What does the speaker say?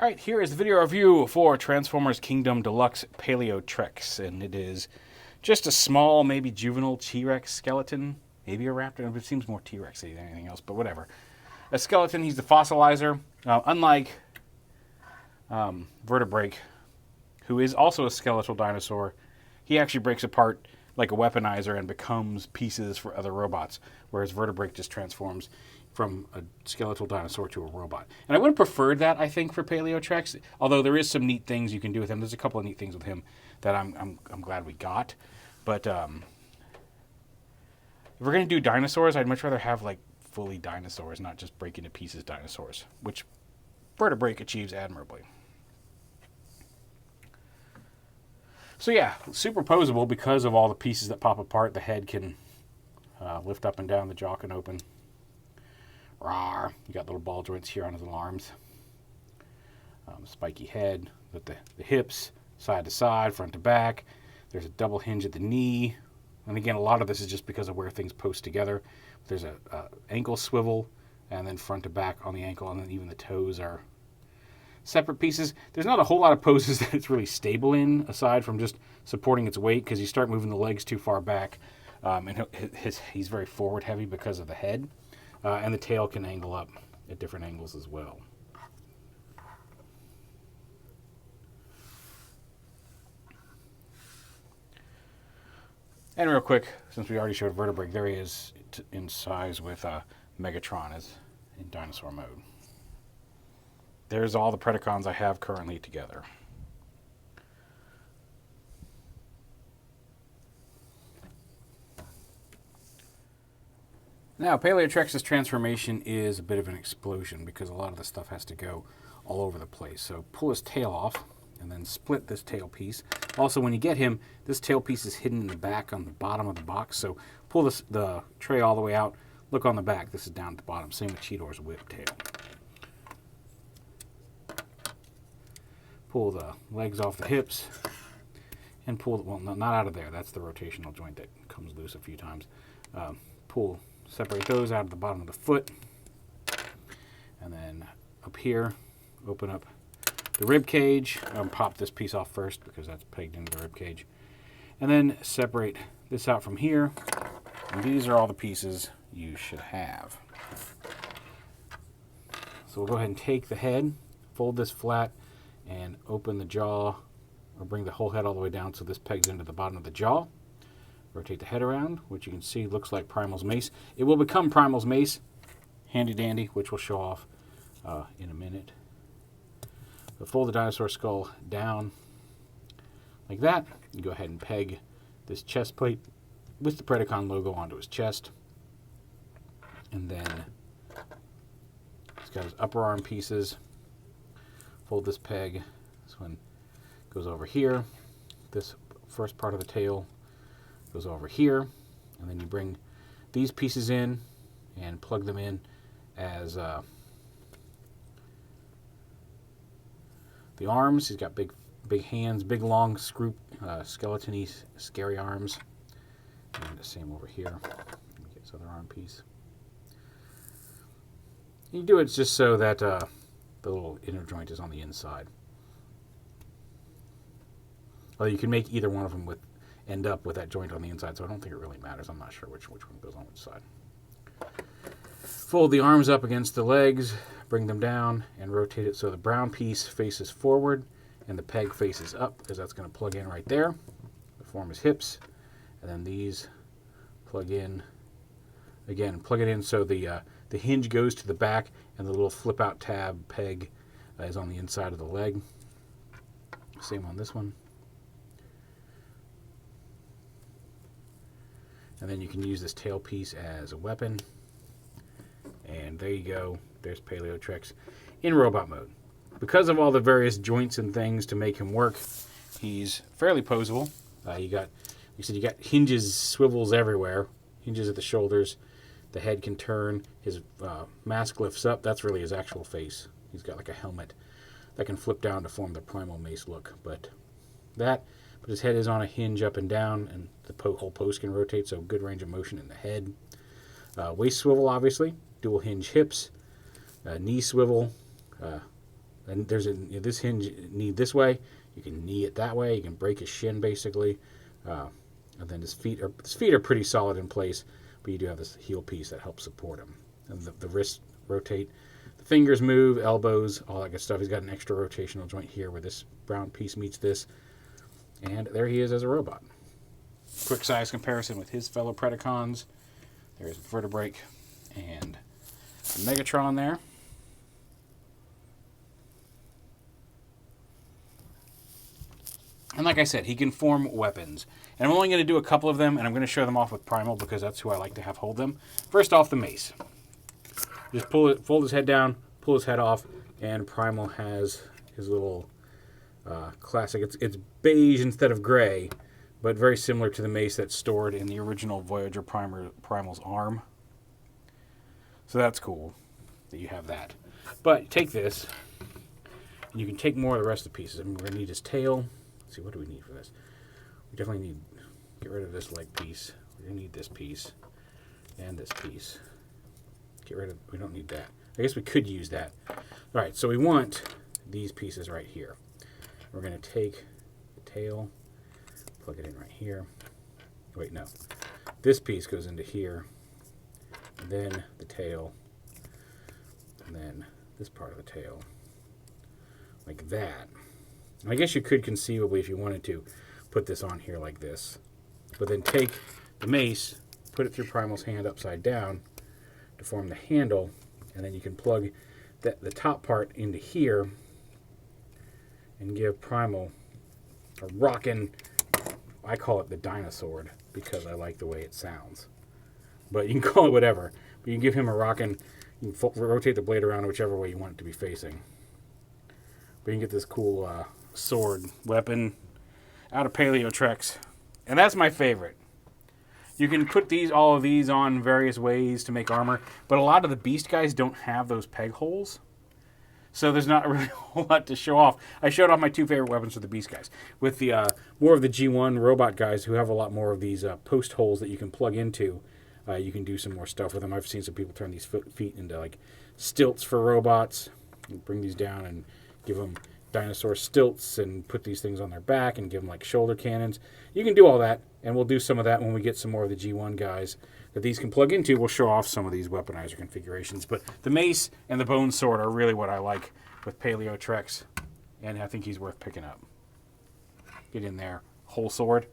Alright, here is the video review for Transformers Kingdom Deluxe PALEOTREX, and it is just a small, maybe juvenile T-Rex skeleton, maybe a raptor, it seems more T-Rex-y than anything else, but whatever. A skeleton, he's the fossilizer, unlike Vertebrake, who is also a skeletal dinosaur. He actually breaks apart like a weaponizer and becomes pieces for other robots, whereas Vertebrake just transforms from a skeletal dinosaur to a robot. And I would have preferred that, I think, for PALEOTREX, although there is some neat things you can do with him. There's a couple of neat things with him that I'm glad we got. But if we're going to do dinosaurs, I'd much rather have like fully dinosaurs, not just break into pieces dinosaurs, which Vertebrake achieves admirably. So yeah, superposable because of all the pieces that pop apart. The head can lift up and down, the jaw can open. Rawr. You got little ball joints here on his arms. Spiky head with the hips, side to side, front to back. There's a double hinge at the knee. And again, a lot of this is just because of where things post together. There's a ankle swivel, and then front to back on the ankle, and then even the toes are separate pieces. There's not a whole lot of poses that it's really stable in, aside from just supporting its weight, because you start moving the legs too far back, and he's very forward heavy because of the head. And the tail can angle up at different angles as well. And real quick, since we already showed Vertebrake, there he is in size with Megatron as in dinosaur mode. There's all the Predacons I have currently together. Now, PALEOTREX's transformation is a bit of an explosion because a lot of the stuff has to go all over the place. So pull his tail off and then split this tail piece. Also, when you get him, this tail piece is hidden in the back on the bottom of the box. So pull the tray all the way out. Look on the back. This is down at the bottom. Same with Cheetor's whip tail. Pull the legs off the hips and pull, well, not out of there. That's the rotational joint that comes loose a few times. Separate those out of the bottom of the foot. And then up here, open up the rib cage. Pop this piece off first because that's pegged into the rib cage. And then separate this out from here. And these are all the pieces you should have. So we'll go ahead and take the head, fold this flat, and open the jaw, or bring the whole head all the way down so this pegs into the bottom of the jaw. Rotate the head around, which you can see looks like Primal's mace. It will become Primal's mace, handy dandy, which we'll show off in a minute. But fold the dinosaur skull down like that. You go ahead and peg this chest plate with the Predacon logo onto his chest. And then he's got his upper arm pieces. Fold this peg. This one goes over here. This first part of the tail goes over here, and then you bring these pieces in and plug them in as the arms. He's got big hands, big long skeleton-y, scary arms. And the same over here. Get his other arm piece. You do it just so that the little inner joint is on the inside. Although you can make either one of them end up with that joint on the inside, so I don't think it really matters. I'm not sure which one goes on which side. Fold the arms up against the legs, bring them down, and rotate it so the brown piece faces forward and the peg faces up, because that's going to plug in right there to form his hips. And then these plug in. Again, plug it in so the hinge goes to the back, and the little flip-out tab peg is on the inside of the leg. Same on this one. And then you can use this tail piece as a weapon. And there you go. There's PALEOTREX in robot mode. Because of all the various joints and things to make him work, he's fairly posable. You got hinges, swivels everywhere. Hinges at the shoulders. The head can turn. His mask lifts up. That's really his actual face. He's got like a helmet that can flip down to form the Primal Mace look. But his head is on a hinge up and down, and the whole post can rotate, so good range of motion in the head. Waist swivel, obviously. Dual hinge hips. Knee swivel. And there's this hinge knee this way. You can knee it that way. You can break his shin basically. And then his feet are pretty solid in place, but you do have this heel piece that helps support him. And the wrists rotate. The fingers move, elbows, all that good stuff. He's got an extra rotational joint here where this brown piece meets this. And there he is as a robot. Quick size comparison with his fellow Predacons. There's Vertebrake and Megatron there. And like I said, he can form weapons. And I'm only going to do a couple of them, and I'm going to show them off with Primal because that's who I like to have hold them. First off, the mace. Just fold his head down, pull his head off, and Primal has his little classic. It's beige instead of gray, but very similar to the mace that's stored in the original Voyager Primal's arm. So that's cool that you have that. But take this, and you can take more of the rest of the pieces. I mean, we're going to need his tail. Let's see, what do we need for this? We definitely need to get rid of this leg piece. We're going to need this piece and this piece. We don't need that. I guess we could use that. All right, so we want these pieces right here. We're going to take the tail, plug it in right here. Wait, no. This piece goes into here, and then the tail, and then this part of the tail, like that. I guess you could conceivably, if you wanted to, put this on here like this. But then take the mace, put it through Primal's hand upside down to form the handle, and then you can plug the top part into here and give Primal a rockin', I call it the dinosaur because I like the way it sounds. But you can call it whatever. But you can give him a rockin', you can rotate the blade around whichever way you want it to be facing. But you can get this cool sword weapon out of PALEOTREX. And that's my favorite. You can put all of these on various ways to make armor, but a lot of the beast guys don't have those peg holes. So there's not really a whole lot to show off. I showed off my two favorite weapons for the beast guys. With the more of the G1 robot guys who have a lot more of these post holes that you can plug into, you can do some more stuff with them. I've seen some people turn these feet into like stilts for robots. And bring these down and give them dinosaur stilts and put these things on their back and give them like shoulder cannons. You can do all that, and we'll do some of that when we get some more of the G1 guys that these can plug into. We'll show off some of these weaponizer configurations. But the mace and the bone sword are really what I like with PALEOTREX, and I think he's worth picking up. Get in there. Whole sword.